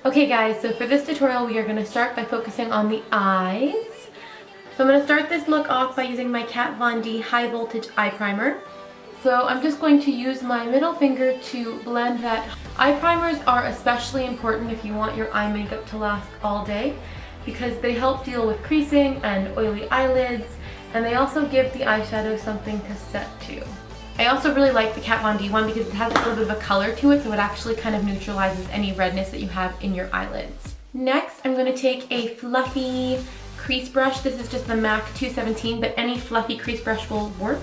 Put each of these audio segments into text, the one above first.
Okay guys, so for this tutorial we are going to start by focusing on the eyes. So I'm going to start this look off by using my Kat Von D High Voltage Eye Primer. So I'm just going to use my middle finger to blend that. Eye primers are especially important if you want your eye makeup to last all day because they help deal with creasing and oily eyelids, and they also give the eyeshadow something to set to. I also really like the Kat Von D one because it has a little bit of a color to it, so it actually kind of neutralizes any redness that you have in your eyelids. Next, I'm going to take a fluffy crease brush. This is just the MAC 217, but any fluffy crease brush will work.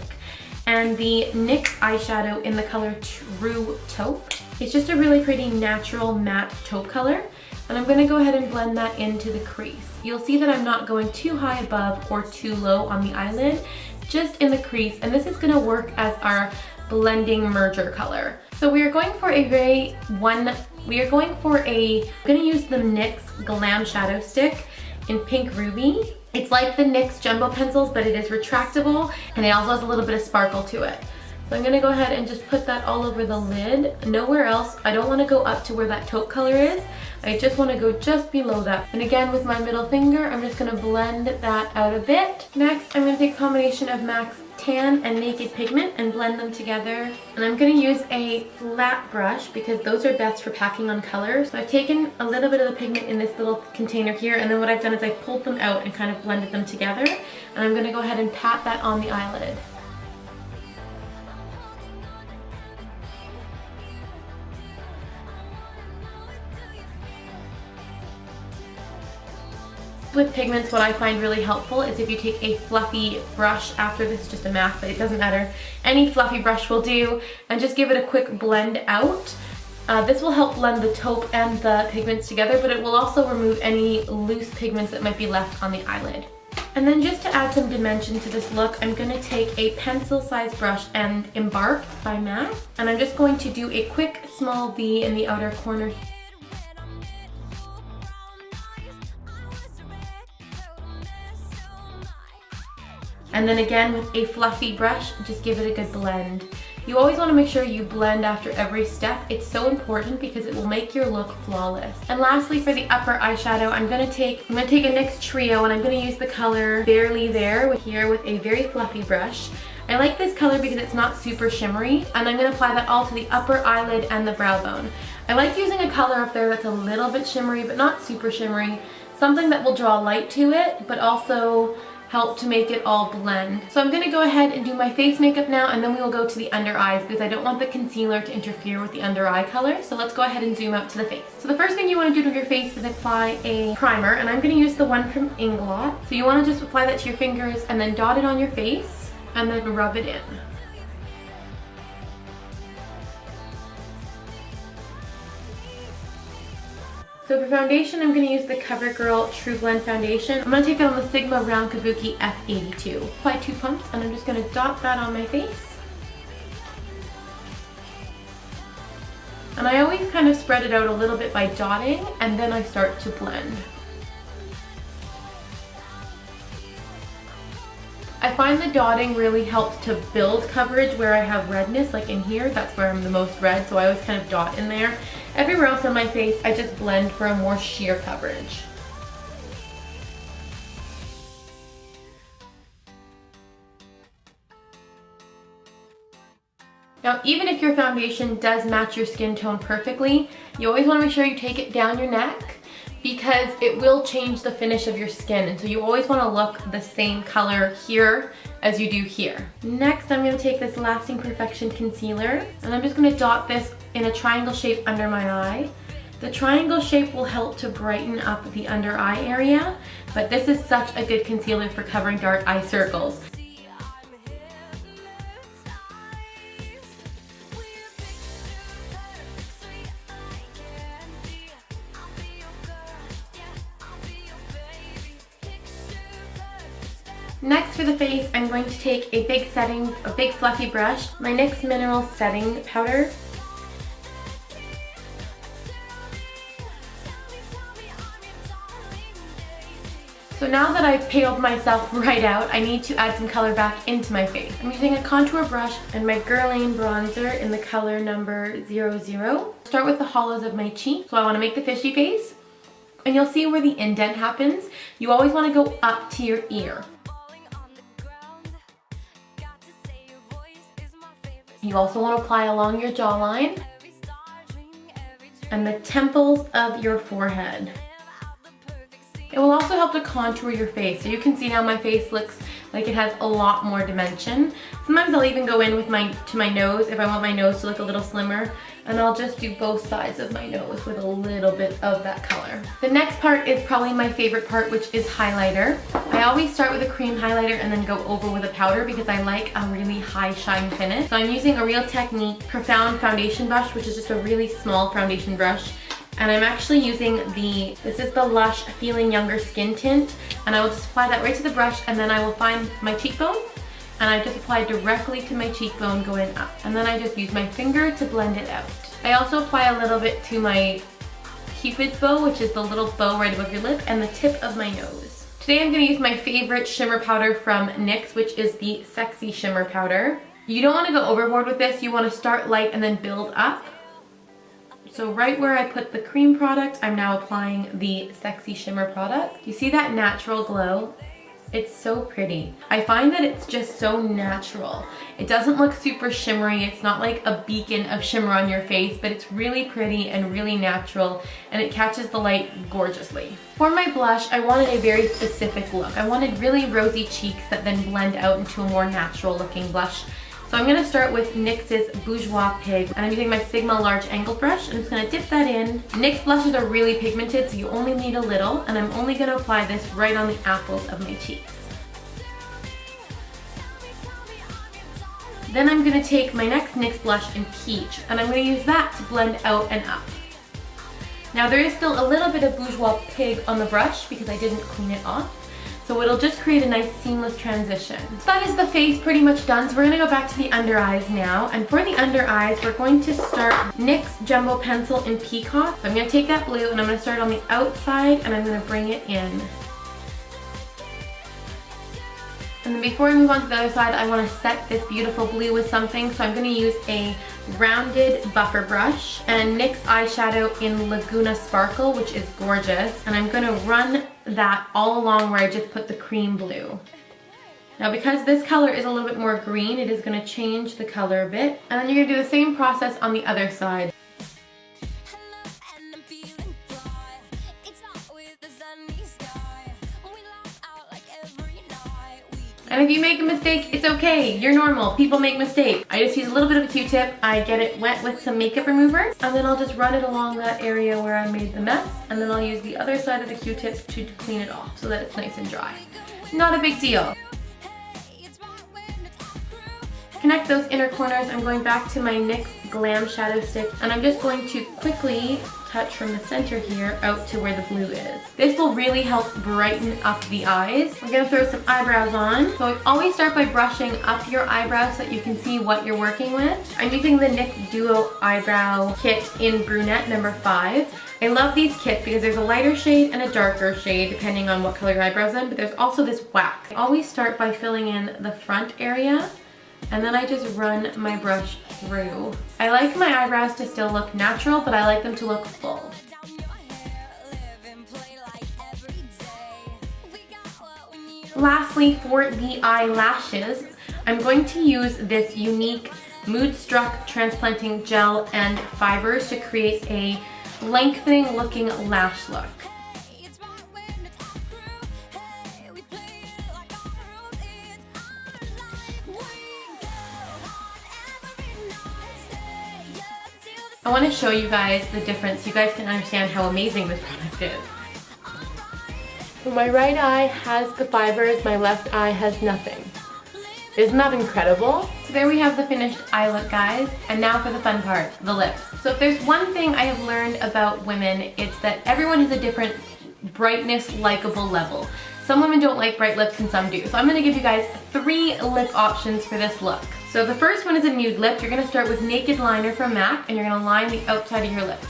And the NYX eyeshadow in the color True Taupe. It's just a really pretty natural matte taupe color. And I'm going to go ahead and blend that into the crease. You'll see that I'm not going too high above or too low on the eyelid, just in the crease, and this is going to work as our blending merger color. So we are going for I'm going to use the NYX Glam Shadow Stick in Pink Ruby. It's like the NYX Jumbo pencils, but it is retractable, and it also has a little bit of sparkle to it. So I'm going to go ahead and just put that all over the lid, nowhere else. I don't want to go up to where that taupe color is. I just want to go just below that. And again, with my middle finger, I'm just going to blend that out a bit. Next, I'm going to take a combination of MAC's Tan and Naked Pigment and blend them together. And I'm going to use a flat brush because those are best for packing on colors. So I've taken a little bit of the pigment in this little container here, and then what I've done is I've pulled them out and kind of blended them together. And I'm going to go ahead and pat that on the eyelid. With pigments, what I find really helpful is if you take a fluffy brush, after this is just a MAC, but it doesn't matter, any fluffy brush will do, and just give it a quick blend out. This will help blend the taupe and the pigments together, but it will also remove any loose pigments that might be left on the eyelid. And then just to add some dimension to this look, I'm going to take a pencil-sized brush and Embark by MAC, and I'm just going to do a quick small V in the outer corner. And then again with a fluffy brush, just give it a good blend. You always want to make sure you blend after every step. It's so important because it will make your look flawless. And lastly, for the upper eyeshadow, I'm gonna take a NYX Trio, and I'm gonna use the color Barely There with a very fluffy brush. I like this color because it's not super shimmery, and I'm gonna apply that all to the upper eyelid and the brow bone. I like using a color up there that's a little bit shimmery, but not super shimmery. Something that will draw light to it, but also help to make it all blend. So I'm gonna go ahead and do my face makeup now, and then we will go to the under eyes because I don't want the concealer to interfere with the under eye color. So let's go ahead and zoom out to the face. So the first thing you wanna do to your face is apply a primer, and I'm gonna use the one from Inglot. So you wanna just apply that to your fingers and then dot it on your face and then rub it in. So for foundation, I'm going to use the CoverGirl True Blend Foundation. I'm going to take it on the Sigma Round Kabuki F82. Apply 2 pumps, and I'm just going to dot that on my face. And I always kind of spread it out a little bit by dotting, and then I start to blend. I find the dotting really helps to build coverage where I have redness, like in here, that's where I'm the most red, so I always kind of dot in there. Everywhere else on my face, I just blend for a more sheer coverage. Now, even if your foundation does match your skin tone perfectly, you always want to make sure you take it down your neck because it will change the finish of your skin, and so you always want to look the same color here as you do here. Next, I'm going to take this Lasting Perfection concealer, and I'm just going to dot this in a triangle shape under my eye. The triangle shape will help to brighten up the under eye area, but this is such a good concealer for covering dark eye circles. Next for the face, I'm going to take a big fluffy brush, my NYX Mineral Setting Powder. So now that I've paled myself right out, I need to add some color back into my face. I'm using a contour brush and my Guerlain bronzer in the color number 00. Start with the hollows of my cheek. So I want to make the fishy face. And you'll see where the indent happens. You always want to go up to your ear. You also want to apply along your jawline and the temples of your forehead. It will also help to contour your face. So you can see now my face looks like it has a lot more dimension. Sometimes I'll even go in with to my nose if I want my nose to look a little slimmer, and I'll just do both sides of my nose with a little bit of that color. The next part is probably my favorite part, which is highlighter. I always start with a cream highlighter and then go over with a powder because I like a really high shine finish. So I'm using a Real Technique Profound Foundation Brush, which is just a really small foundation brush. And I'm actually using this is the Lush Feeling Younger Skin Tint, and I will just apply that right to the brush, and then I will find my cheekbone, and I just apply directly to my cheekbone going up. And then I just use my finger to blend it out. I also apply a little bit to my Cupid's bow, which is the little bow right above your lip, and the tip of my nose. Today I'm going to use my favorite shimmer powder from NYX, which is the Sexy Shimmer Powder. You don't want to go overboard with this, you want to start light and then build up. So right where I put the cream product, I'm now applying the Sexy Shimmer product. You see that natural glow? It's so pretty. I find that it's just so natural. It doesn't look super shimmery. It's not like a beacon of shimmer on your face, but it's really pretty and really natural, and it catches the light gorgeously. For my blush, I wanted a very specific look. I wanted really rosy cheeks that then blend out into a more natural looking blush. So I'm going to start with NYX's Bourjois Pig, and I'm using my Sigma large angle brush. I'm just going to dip that in. NYX blushes are really pigmented, so you only need a little, and I'm only going to apply this right on the apples of my cheeks. Then I'm going to take my next NYX blush in Peach, and I'm going to use that to blend out and up. Now there is still a little bit of Bourjois Pig on the brush because I didn't clean it off. So it'll just create a nice seamless transition. So that is the face pretty much done. So we're gonna go back to the under eyes now. And for the under eyes, we're going to start NYX Jumbo Pencil in Peacock. So I'm gonna take that blue and I'm gonna start on the outside and I'm gonna bring it in. And then before I move on to the other side, I want to set this beautiful blue with something. So I'm going to use a rounded buffer brush and NYX eyeshadow in Laguna Sparkle, which is gorgeous. And I'm going to run that all along where I just put the cream blue. Now because this color is a little bit more green, it is going to change the color a bit. And then you're going to do the same process on the other side. And if you make a mistake, it's okay. You're normal. People make mistakes. I just use a little bit of a Q-tip. I get it wet with some makeup remover, and then I'll just run it along that area where I made the mess, and then I'll use the other side of the Q-tip to clean it off so that it's nice and dry. Not a big deal. Connect those inner corners. I'm going back to my NYX Glam Shadow Stick, and I'm just going to quickly touch from the center here out to where the blue is. This will really help brighten up the eyes. We're gonna throw some eyebrows on. So always start by brushing up your eyebrows so that you can see what you're working with. I'm using the NYX Duo Eyebrow Kit in Brunette number 5. I love these kits because there's a lighter shade and a darker shade depending on what color your eyebrows in, but there's also this wax. I always start by filling in the front area, and then I just run my brush through. I like my eyebrows to still look natural, but I like them to look full. Lastly, for the eyelashes, I'm going to use this unique Mood Struck Transplanting Gel and Fibers to create a lengthening looking lash look. I want to show you guys the difference so you guys can understand how amazing this product is. So my right eye has the fibers, my left eye has nothing. Isn't that incredible? So there we have the finished eye look, guys. And now for the fun part, the lips. So if there's one thing I have learned about women, it's that everyone has a different brightness, likable level. Some women don't like bright lips and some do. So I'm gonna give you guys 3 lip options for this look. So the first one is a nude lip. You're gonna start with Naked Liner from MAC and you're gonna line the outside of your lips.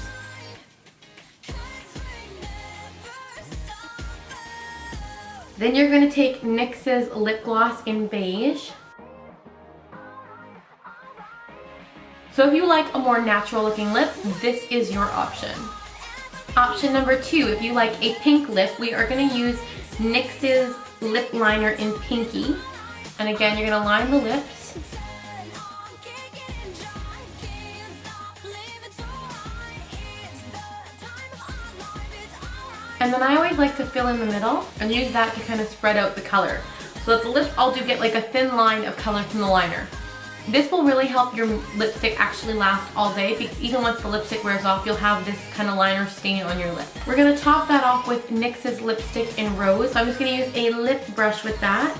Then you're going to take NYX's lip gloss in beige. So if you like a more natural looking lip, this is your option. Option number 2, if you like a pink lip, we are going to use NYX's lip liner in Pinky. And again, you're going to line the lips. And then I always like to fill in the middle and use that to kind of spread out the color, so that the lips all do get like a thin line of color from the liner. This will really help your lipstick actually last all day, because even once the lipstick wears off, you'll have this kind of liner stain on your lip. We're going to top that off with NYX's lipstick in Rose. So I'm just going to use a lip brush with that.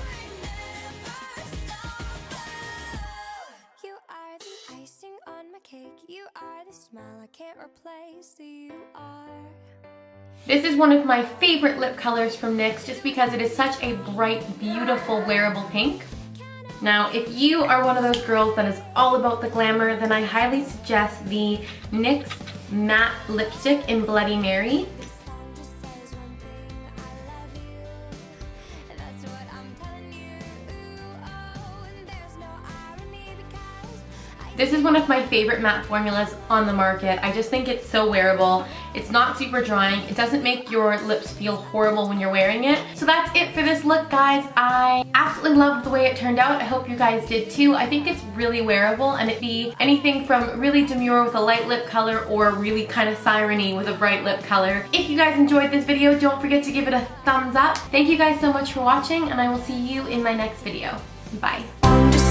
You are the icing on my cake. You are the smile I can't replace. You are. This is one of my favorite lip colors from NYX, just because it is such a bright, beautiful, wearable pink. Now, if you are one of those girls that is all about the glamour, then I highly suggest the NYX matte lipstick in Bloody Mary. This is one of my favorite matte formulas on the market. I just think it's so wearable. It's not super drying. It doesn't make your lips feel horrible when you're wearing it. So that's it for this look, guys. I absolutely loved the way it turned out. I hope you guys did too. I think it's really wearable, and it'd be anything from really demure with a light lip color or really kind of siren-y with a bright lip color. If you guys enjoyed this video, don't forget to give it a thumbs up. Thank you guys so much for watching, and I will see you in my next video. Bye.